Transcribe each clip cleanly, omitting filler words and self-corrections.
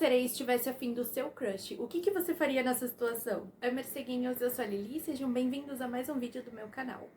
você estivesse afim do seu crush, o que você faria nessa situação? Oi, morceguinhos, eu sou a Lili, sejam bem-vindos a mais um vídeo do meu canal.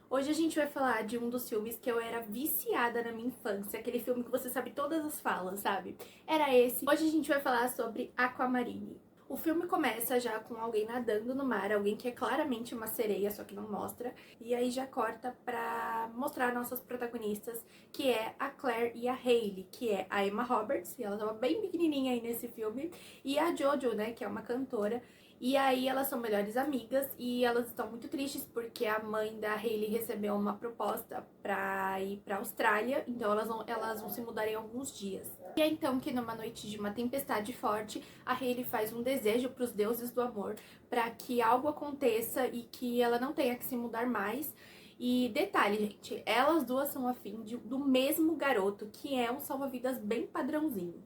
Hoje a gente vai falar de um dos filmes que eu era viciada na minha infância, aquele filme que você sabe todas as falas, sabe? Era esse. Hoje a gente vai falar sobre Aquamarine. O filme começa já com alguém nadando no mar, alguém que é claramente uma sereia, só que não mostra. E aí já corta pra mostrar nossas protagonistas, que é a Claire e a Hailey, que é a Emma Roberts, e ela tava bem pequenininha aí nesse filme, e a Jojo, né, que é uma cantora. E aí elas são melhores amigas e elas estão muito tristes porque a mãe da Hailey recebeu uma proposta pra ir pra Austrália, então elas vão se mudar em alguns dias. E é então que numa noite de uma tempestade forte, a Hailey faz um desejo pros deuses do amor pra que algo aconteça e que ela não tenha que se mudar mais. E detalhe, gente, elas duas são afim do mesmo garoto, que é um salva-vidas bem padrãozinho.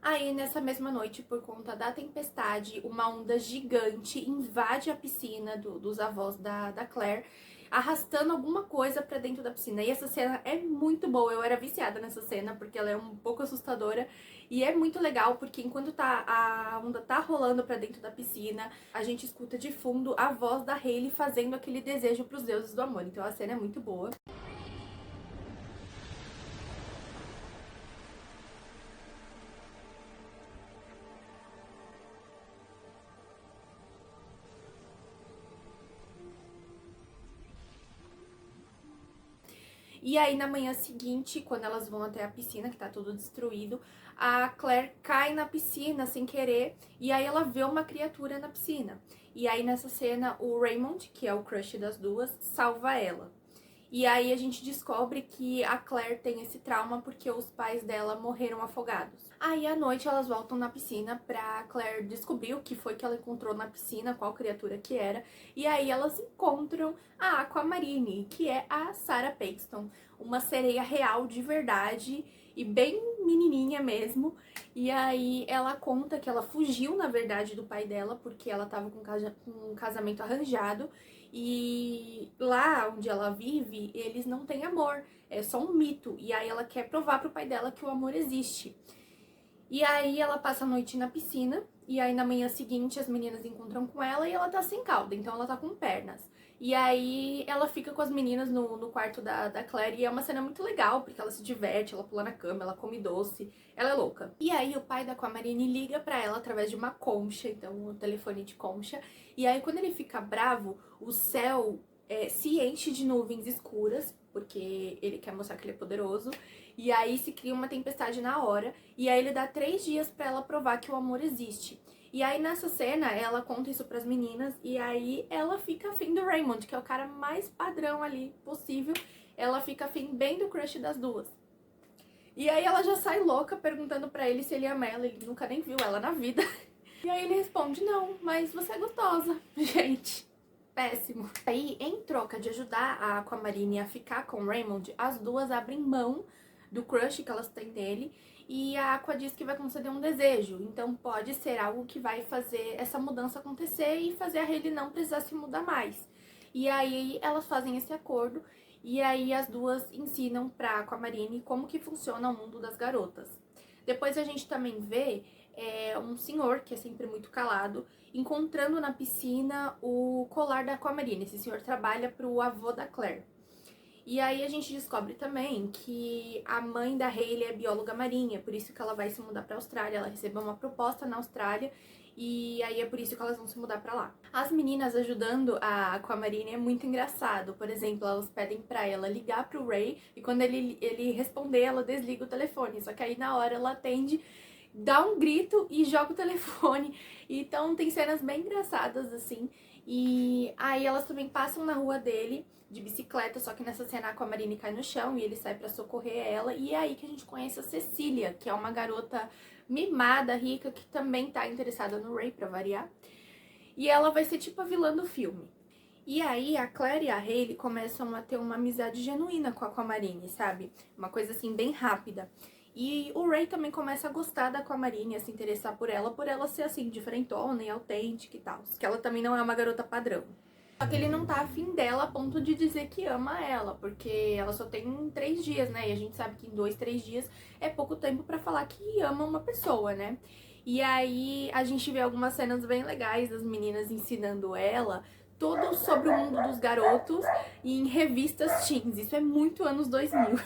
Aí, nessa mesma noite, por conta da tempestade, uma onda gigante invade a piscina dos avós da Claire, arrastando alguma coisa pra dentro da piscina. E essa cena é muito boa, eu era viciada nessa cena, porque ela é um pouco assustadora. E é muito legal, porque enquanto a onda tá rolando pra dentro da piscina, a gente escuta de fundo a voz da Hailey fazendo aquele desejo pros deuses do amor. Então a cena é muito boa. E aí, na manhã seguinte, quando elas vão até a piscina, que tá tudo destruído, a Claire cai na piscina sem querer, e aí ela vê uma criatura na piscina. E aí, nessa cena, o Raymond, que é o crush das duas, salva ela. E aí a gente descobre que a Claire tem esse trauma porque os pais dela morreram afogados. Aí à noite elas voltam na piscina pra Claire descobrir o que foi que ela encontrou na piscina, qual criatura que era. E aí elas encontram a Aquamarine, que é a Sarah Paxton, uma sereia real de verdade e bem menininha mesmo. E aí ela conta que ela fugiu, na verdade, do pai dela porque ela tava com um casamento arranjado. E lá onde ela vive, eles não têm amor, é só um mito. E aí ela quer provar pro pai dela que o amor existe. E aí ela passa a noite na piscina, e aí na manhã seguinte as meninas encontram com ela e ela tá sem cauda, então ela tá com pernas. E aí ela fica com as meninas no quarto da Claire e é uma cena muito legal, porque ela se diverte, ela pula na cama, ela come doce, ela é louca. E aí o pai da Aquamarine liga pra ela através de uma concha, então um telefone de concha, e aí quando ele fica bravo, o céu se enche de nuvens escuras, porque ele quer mostrar que ele é poderoso, e aí se cria uma tempestade na hora, e aí ele dá 3 dias pra ela provar que o amor existe. E aí nessa cena ela conta isso pras meninas, e aí ela fica afim do Raymond, que é o cara mais padrão ali possível, ela fica afim bem do crush das duas. E aí ela já sai louca perguntando pra ele se ele ama ela, ele nunca nem viu ela na vida. E aí ele responde, não, mas você é gostosa, gente. Péssimo. Aí, em troca de ajudar a Aquamarine a ficar com o Raymond, as duas abrem mão do crush que elas têm nele e a Aqua diz que vai conceder um desejo. Então pode ser algo que vai fazer essa mudança acontecer e fazer a Hailey não precisar se mudar mais. E aí elas fazem esse acordo e aí as duas ensinam pra Aquamarine como que funciona o mundo das garotas. Depois a gente também vê um senhor, que é sempre muito calado, encontrando na piscina o colar da Aquamarine. Esse senhor trabalha pro avô da Claire. E aí a gente descobre também que a mãe da Hailey é bióloga marinha, por isso que ela vai se mudar pra Austrália. Ela recebeu uma proposta na Austrália e aí é por isso que elas vão se mudar pra lá. As meninas ajudando a Aquamarine é muito engraçado. Por exemplo, elas pedem pra ela ligar pro Ray e quando ele responder, ela desliga o telefone. Só que aí na hora ela atende, dá um grito e joga o telefone. Então tem cenas bem engraçadas assim. E aí elas também passam na rua dele de bicicleta, só que nessa cena a Aquamarine cai no chão e ele sai pra socorrer ela. E é aí que a gente conhece a Cecília, que é uma garota mimada, rica, que também tá interessada no Ray, pra variar. E ela vai ser tipo a vilã do filme. E aí a Claire e a Hailey começam a ter uma amizade genuína com a Aquamarine, sabe? Uma coisa assim bem rápida. E o Ray também começa a gostar da Aquamarine, a se interessar por ela ser assim, diferentona e autêntica e tal. Que ela também não é uma garota padrão. Só que ele não tá afim dela a ponto de dizer que ama ela, porque ela só tem 3 dias, né? E a gente sabe que em 2, 3 dias é pouco tempo pra falar que ama uma pessoa, né? E aí a gente vê algumas cenas bem legais das meninas ensinando ela tudo sobre o mundo dos garotos e em revistas teens. Isso é muito anos 2000.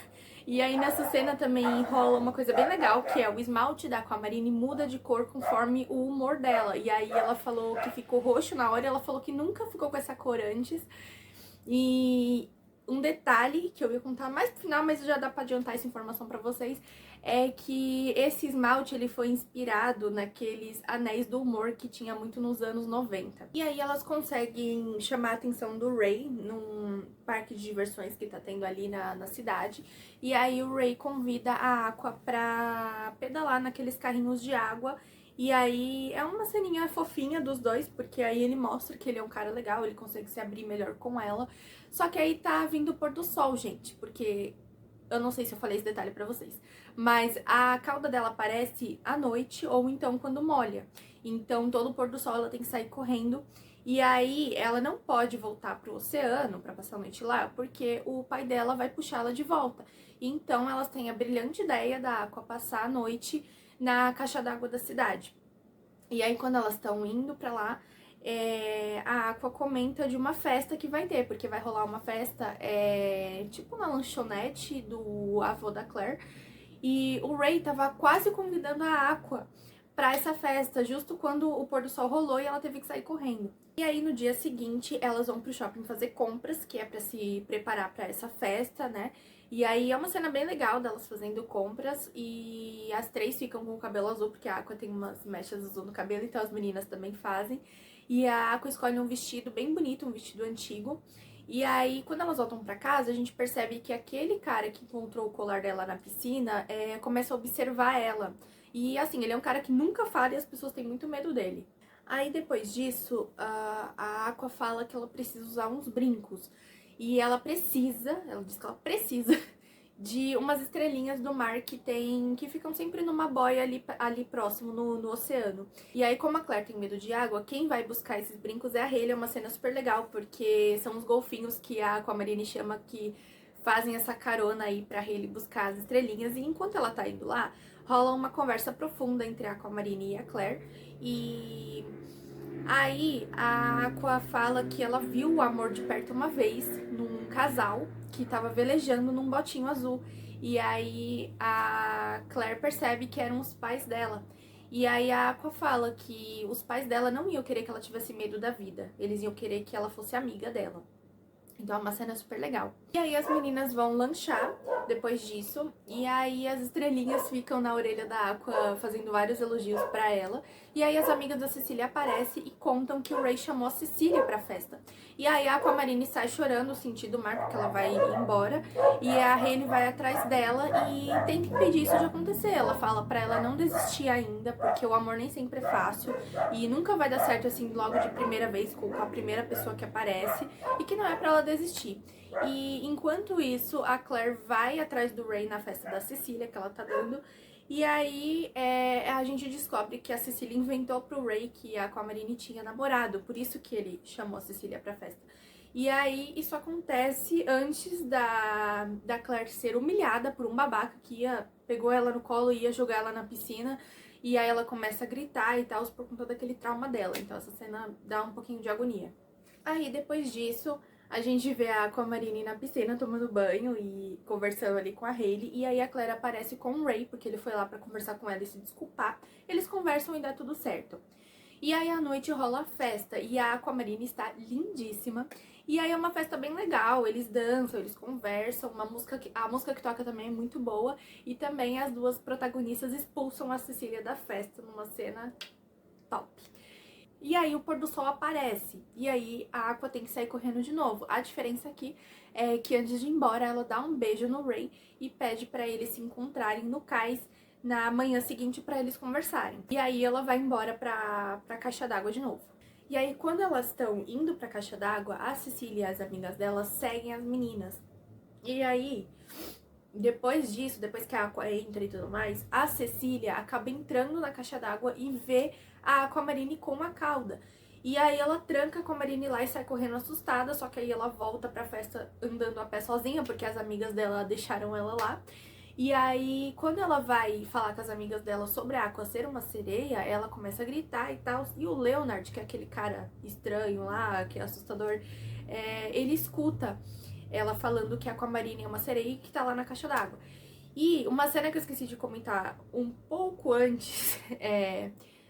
E aí nessa cena também rola uma coisa bem legal, que é o esmalte da Aquamarine muda de cor conforme o humor dela. E aí ela falou que ficou roxo na hora e ela falou que nunca ficou com essa cor antes. E um detalhe que eu ia contar mais pro final, mas já dá pra adiantar essa informação pra vocês, é que esse esmalte ele foi inspirado naqueles anéis do humor que tinha muito nos anos 90. E aí elas conseguem chamar a atenção do Ray num parque de diversões que tá tendo ali na cidade. E aí o Ray convida a Aqua pra pedalar naqueles carrinhos de água. E aí é uma ceninha fofinha dos dois, porque aí ele mostra que ele é um cara legal, ele consegue se abrir melhor com ela. Só que aí tá vindo o pôr do sol, gente, porque eu não sei se eu falei esse detalhe pra vocês, mas a cauda dela aparece à noite ou então quando molha. Então todo pôr do sol ela tem que sair correndo. E aí ela não pode voltar pro oceano pra passar a noite lá, porque o pai dela vai puxá-la de volta. Então elas têm a brilhante ideia da Aqua passar a noite na caixa d'água da cidade. E aí, quando elas estão indo pra lá, a Aqua comenta de uma festa que vai ter, porque vai rolar uma festa, tipo na lanchonete do avô da Claire. E o Ray tava quase convidando a Aqua pra essa festa, justo quando o pôr do sol rolou e ela teve que sair correndo. E aí, no dia seguinte, elas vão pro shopping fazer compras, que é pra se preparar pra essa festa, né? E aí é uma cena bem legal delas fazendo compras e as três ficam com o cabelo azul, porque a Aqua tem umas mechas azul no cabelo, então as meninas também fazem. E a Aqua escolhe um vestido bem bonito, um vestido antigo. E aí, quando elas voltam pra casa, a gente percebe que aquele cara que encontrou o colar dela na piscina começa a observar ela. E assim, ele é um cara que nunca fala e as pessoas têm muito medo dele. Aí depois disso, a Aqua fala que ela precisa usar uns brincos. E ela diz que ela precisa de umas estrelinhas do mar que ficam sempre numa boia ali próximo no oceano. E aí, como a Claire tem medo de água, quem vai buscar esses brincos é a Hayley. É uma cena super legal, porque são os golfinhos que a Aquamarine chama que fazem essa carona aí pra Hayley buscar as estrelinhas. E enquanto ela tá indo lá, rola uma conversa profunda entre a Aquamarine e a Claire. E aí a Aqua fala que ela viu o amor de perto uma vez num casal que tava velejando num botinho azul. E aí a Claire percebe que eram os pais dela. E aí a Aqua fala que os pais dela não iam querer que ela tivesse medo da vida. Eles iam querer que ela fosse amiga dela. Então é uma cena super legal. E aí as meninas vão lanchar depois disso. E aí as estrelinhas ficam na orelha da Aqua fazendo vários elogios pra ela. E aí as amigas da Cecília aparecem e contam que o Ray chamou a Cecília pra festa. E aí a Aquamarine sai chorando, sentindo o mar, porque ela vai ir embora. E a Hayley vai atrás dela e tenta impedir isso de acontecer. Ela fala pra ela não desistir ainda, porque o amor nem sempre é fácil. E nunca vai dar certo assim logo de primeira vez com a primeira pessoa que aparece. E que não é pra ela desistir. E enquanto isso, a Claire vai atrás do Ray na festa da Cecília, que ela tá dando. E aí a gente descobre que a Cecília inventou pro Ray que a Aquamarine tinha namorado. Por isso que ele chamou a Cecília pra festa. E aí isso acontece antes da Claire ser humilhada por um babaca que pegou ela no colo e ia jogar ela na piscina. E aí ela começa a gritar e tal, por conta daquele trauma dela. Então essa cena dá um pouquinho de agonia. Aí depois disso, a gente vê a Aquamarine na piscina tomando banho e conversando ali com a Hayley. E aí a Claire aparece com o Ray, porque ele foi lá pra conversar com ela e se desculpar. Eles conversam e dá tudo certo. E aí à noite rola a festa e a Aquamarine está lindíssima. E aí é uma festa bem legal, eles dançam, eles conversam, a música que toca também é muito boa. E também as duas protagonistas expulsam a Cecília da festa numa cena top. E aí o pôr do sol aparece. E aí a Aqua tem que sair correndo de novo. A diferença aqui é que antes de ir embora, ela dá um beijo no Ray e pede pra eles se encontrarem no cais na manhã seguinte pra eles conversarem. E aí ela vai embora pra caixa d'água de novo. E aí quando elas estão indo pra caixa d'água, a Cecília e as amigas dela seguem as meninas. E aí, depois disso, depois que a Aqua entra e tudo mais, a Cecília acaba entrando na caixa d'água e vê a Aquamarine com a cauda. E aí ela tranca com a Marine lá e sai correndo assustada, só que aí ela volta pra festa andando a pé sozinha, porque as amigas dela deixaram ela lá. E aí, quando ela vai falar com as amigas dela sobre a Aqua ser uma sereia, ela começa a gritar e tal. E o Leonard, que é aquele cara estranho lá, que é assustador, ele escuta ela falando que a Aquamarine é uma sereia e que tá lá na caixa d'água. E uma cena que eu esqueci de comentar um pouco antes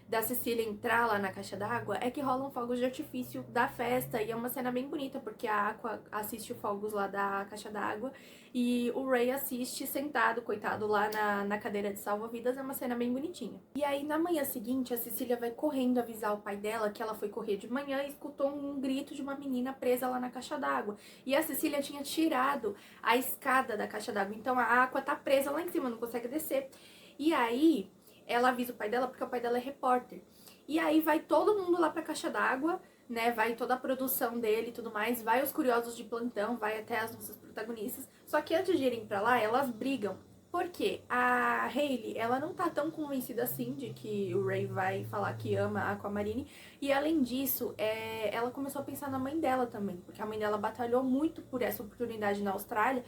da Cecília entrar lá na caixa d'água é que rolam fogos de artifício da festa. E é uma cena bem bonita, porque a Aqua assiste os fogos lá da caixa d'água e o Ray assiste sentado, coitado, lá na cadeira de salva-vidas. É uma cena bem bonitinha. E aí, na manhã seguinte, a Cecília vai correndo avisar o pai dela que ela foi correr de manhã e escutou um grito de uma menina presa lá na caixa d'água. E a Cecília tinha tirado a escada da caixa d'água, então a Aqua tá presa lá em cima, não consegue descer. E aí ela avisa o pai dela, porque o pai dela é repórter. E aí vai todo mundo lá pra caixa d'água, né? Vai toda a produção dele e tudo mais, vai os curiosos de plantão, vai até as nossas protagonistas. Só que antes de irem pra lá, elas brigam. Por quê? A Hailey, ela não tá tão convencida assim de que o Ray vai falar que ama a Aquamarine. E além disso, ela começou a pensar na mãe dela também, porque a mãe dela batalhou muito por essa oportunidade na Austrália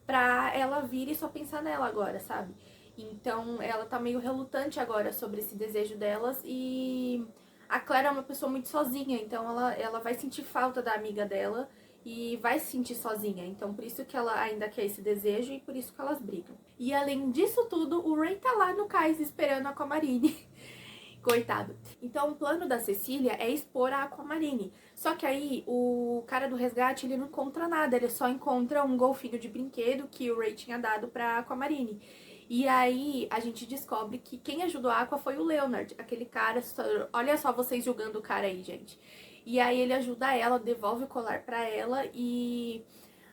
pra ela vir e só pensar nela agora, sabe? Então ela tá meio relutante agora sobre esse desejo delas e a Claire é uma pessoa muito sozinha, então ela vai sentir falta da amiga dela e vai se sentir sozinha. Então por isso que ela ainda quer esse desejo e por isso que elas brigam. E além disso tudo, o Ray tá lá no cais esperando a Aquamarine. Coitado. Então o plano da Cecília é expor a Aquamarine. Só que aí o cara do resgate ele não encontra nada, ele só encontra um golfinho de brinquedo que o Ray tinha dado pra Aquamarine. E aí a gente descobre que quem ajudou a Aqua foi o Leonard, aquele cara. Olha só vocês julgando o cara aí, gente. E aí ele ajuda ela, devolve o colar pra ela e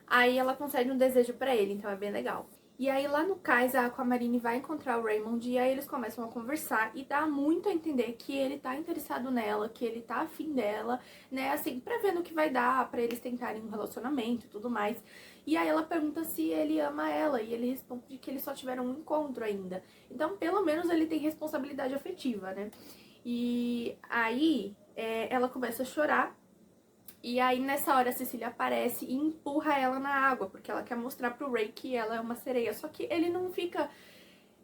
aí ela concede um desejo pra ele, então é bem legal. E aí lá no cais a Aquamarine vai encontrar o Raymond e aí eles começam a conversar e dá muito a entender que ele tá interessado nela, que ele tá afim dela, né, assim, prevendo que vai dar pra eles tentarem um relacionamento e tudo mais. E aí ela pergunta se ele ama ela e ele responde que eles só tiveram um encontro ainda. Então pelo menos ele tem responsabilidade afetiva, né. E aí ela começa a chorar. E aí, nessa hora, a Cecília aparece e empurra ela na água, porque ela quer mostrar pro Ray que ela é uma sereia. Só que ele não fica...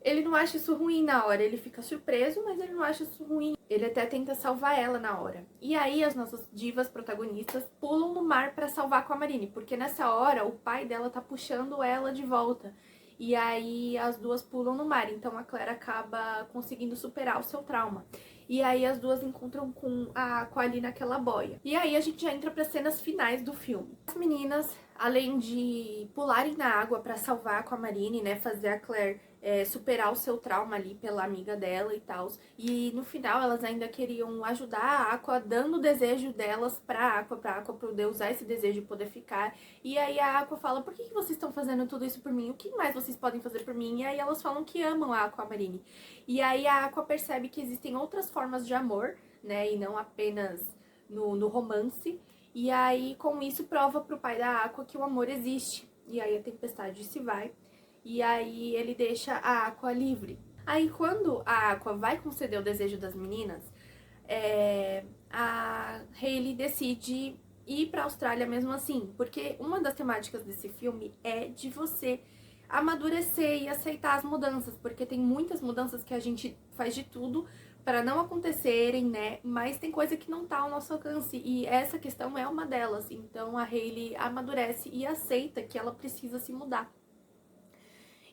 Ele não acha isso ruim na hora, ele fica surpreso, mas ele não acha isso ruim. Ele até tenta salvar ela na hora. E aí, as nossas divas protagonistas pulam no mar pra salvar a Aquamarine, porque nessa hora, o pai dela tá puxando ela de volta. E aí, as duas pulam no mar, então a Claire acaba conseguindo superar o seu trauma. E aí as duas encontram com a Aqua ali naquela boia. E aí a gente já entra para as cenas finais do filme. As meninas, além de pularem na água para salvar a Aquamarine, né, fazer a Claire superar o seu trauma ali pela amiga dela e tal. E no final elas ainda queriam ajudar a Aqua, dando o desejo delas pra Aqua poder usar esse desejo e poder ficar. E aí a Aqua fala, por que vocês estão fazendo tudo isso por mim? O que mais vocês podem fazer por mim? E aí elas falam que amam a Aquamarine. E aí a Aqua percebe que existem outras formas de amor, né, e não apenas no romance. E aí com isso prova pro pai da Aqua que o amor existe. E aí a tempestade se vai. E aí ele deixa a Aqua livre. Aí quando a Aqua vai conceder o desejo das meninas, a Hailey decide ir pra Austrália mesmo assim. Porque uma das temáticas desse filme é de você amadurecer e aceitar as mudanças. Porque tem muitas mudanças que a gente faz de tudo para não acontecerem, né? Mas tem coisa que não tá ao nosso alcance. E essa questão é uma delas. Então a Hailey amadurece e aceita que ela precisa se mudar.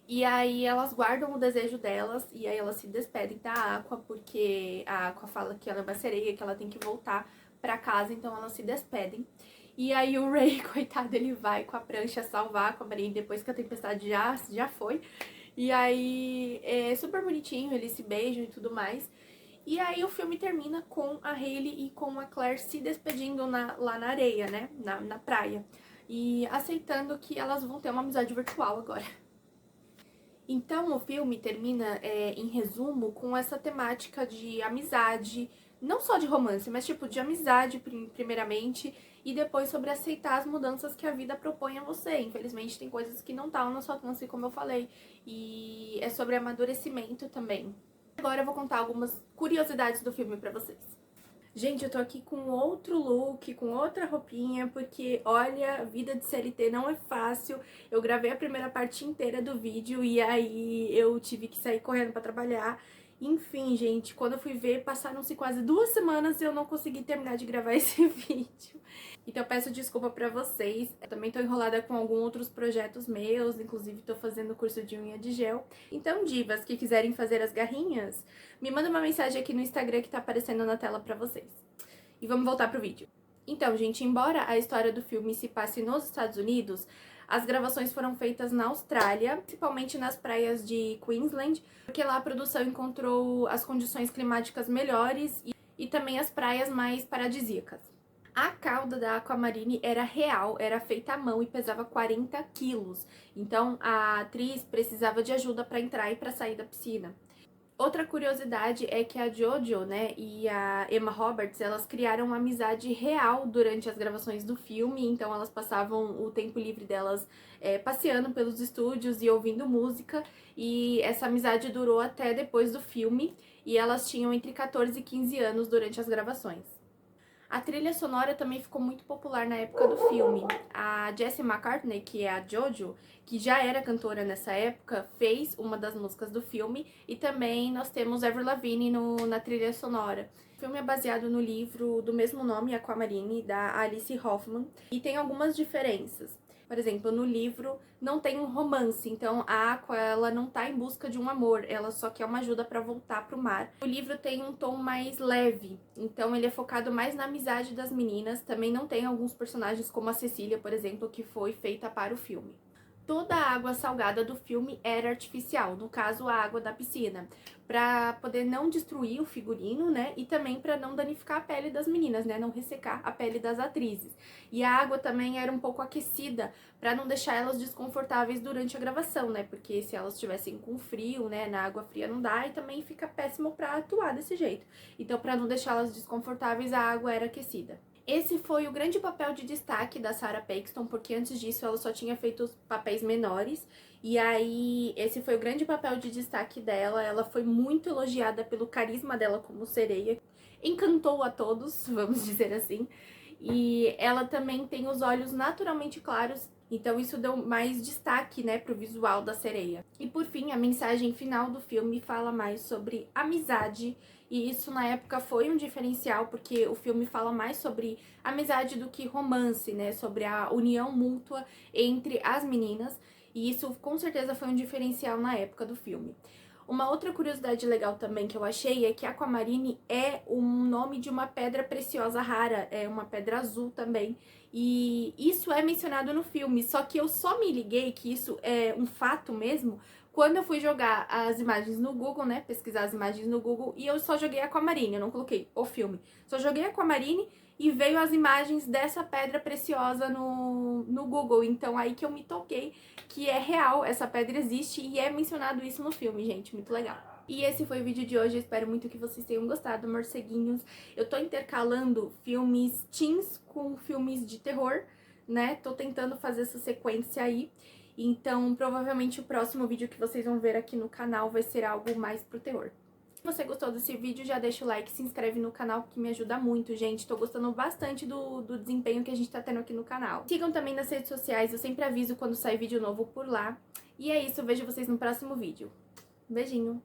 E aí elas guardam o desejo delas e aí elas se despedem da Aqua, porque a Aqua fala que ela é uma sereia, que ela tem que voltar pra casa, então elas se despedem. E aí o Ray, coitado, ele vai com a prancha salvar a Aquamarine depois que a tempestade já foi. E aí é super bonitinho, eles se beijam e tudo mais. E aí o filme termina com a Hailey e com a Claire se despedindo lá na areia, né, na praia. E aceitando que elas vão ter uma amizade virtual agora. Então o filme termina, em resumo, com essa temática de amizade, não só de romance, mas tipo de amizade primeiramente, e depois sobre aceitar as mudanças que a vida propõe a você. Infelizmente tem coisas que não estão no nosso alcance, como eu falei, e é sobre amadurecimento também. Agora eu vou contar algumas curiosidades do filme pra vocês. Gente, eu tô aqui com outro look, com outra roupinha, porque, olha, a vida de CLT não é fácil. Eu gravei a primeira parte inteira do vídeo e aí eu tive que sair correndo pra trabalhar. Enfim, gente, quando eu fui ver, passaram-se quase 2 semanas e eu não consegui terminar de gravar esse vídeo. Então eu peço desculpa pra vocês. Eu também tô enrolada com alguns outros projetos meus, inclusive tô fazendo curso de unha de gel. Então, divas que quiserem fazer as garrinhas, me manda uma mensagem aqui no Instagram que tá aparecendo na tela pra vocês. E vamos voltar pro vídeo. Então, gente, embora a história do filme se passe nos Estados Unidos, as gravações foram feitas na Austrália, principalmente nas praias de Queensland, porque lá a produção encontrou as condições climáticas melhores e também as praias mais paradisíacas. A cauda da Aquamarine era real, era feita à mão e pesava 40 quilos. Então a atriz precisava de ajuda para entrar e para sair da piscina. Outra curiosidade é que a Jojo, né, e a Emma Roberts, elas criaram uma amizade real durante as gravações do filme, então elas passavam o tempo livre delas passeando pelos estúdios e ouvindo música, e essa amizade durou até depois do filme, e elas tinham entre 14 e 15 anos durante as gravações. A trilha sonora também ficou muito popular na época do filme. A Jessie McCartney, que é a Jojo, que já era cantora nessa época, fez uma das músicas do filme, e também nós temos Avril Lavigne na trilha sonora. O filme é baseado no livro do mesmo nome, Aquamarine, da Alice Hoffman, e tem algumas diferenças. Por exemplo, no livro não tem um romance, então a Aqua ela não tá em busca de um amor, ela só quer uma ajuda para voltar pro mar. O livro tem um tom mais leve, então ele é focado mais na amizade das meninas. Também não tem alguns personagens como a Cecília, por exemplo, que foi feita para o filme. Toda a água salgada do filme era artificial, no caso a água da piscina, para poder não destruir o figurino, né, e também para não danificar a pele das meninas, né, não ressecar a pele das atrizes. E a água também era um pouco aquecida para não deixar elas desconfortáveis durante a gravação, né, porque se elas estivessem com frio, né, na água fria não dá e também fica péssimo para atuar desse jeito. Então, para não deixá-las desconfortáveis, a água era aquecida. Esse foi o grande papel de destaque da Sarah Paxton, porque antes disso ela só tinha feito papéis menores, e aí esse foi o grande papel de destaque dela. Ela foi muito elogiada pelo carisma dela como sereia, encantou a todos, vamos dizer assim, e ela também tem os olhos naturalmente claros, então isso deu mais destaque, né, pro visual da sereia. E por fim, a mensagem final do filme fala mais sobre amizade, e isso na época foi um diferencial, porque o filme fala mais sobre amizade do que romance, né, sobre a união mútua entre as meninas, e isso com certeza foi um diferencial na época do filme. Uma outra curiosidade legal também que eu achei é que Aquamarine é o nome de uma pedra preciosa rara, é uma pedra azul também, e isso é mencionado no filme, só que eu só me liguei que isso é um fato mesmo quando eu fui jogar as imagens no Google, né, pesquisar as imagens no Google, e eu só joguei Aquamarine, eu não coloquei o filme, só joguei Aquamarine e veio as imagens dessa pedra preciosa no Google, então aí que eu me toquei que é real, essa pedra existe e é mencionado isso no filme, gente, muito legal. E esse foi o vídeo de hoje, eu espero muito que vocês tenham gostado, morceguinhos. Eu tô intercalando filmes teens com filmes de terror, né, tô tentando fazer essa sequência aí. Então, provavelmente o próximo vídeo que vocês vão ver aqui no canal vai ser algo mais pro terror. Se você gostou desse vídeo, já deixa o like, se inscreve no canal, que me ajuda muito, gente. Tô gostando bastante do desempenho que a gente tá tendo aqui no canal. Sigam também nas redes sociais, eu sempre aviso quando sai vídeo novo por lá. E é isso, eu vejo vocês no próximo vídeo. Beijinho!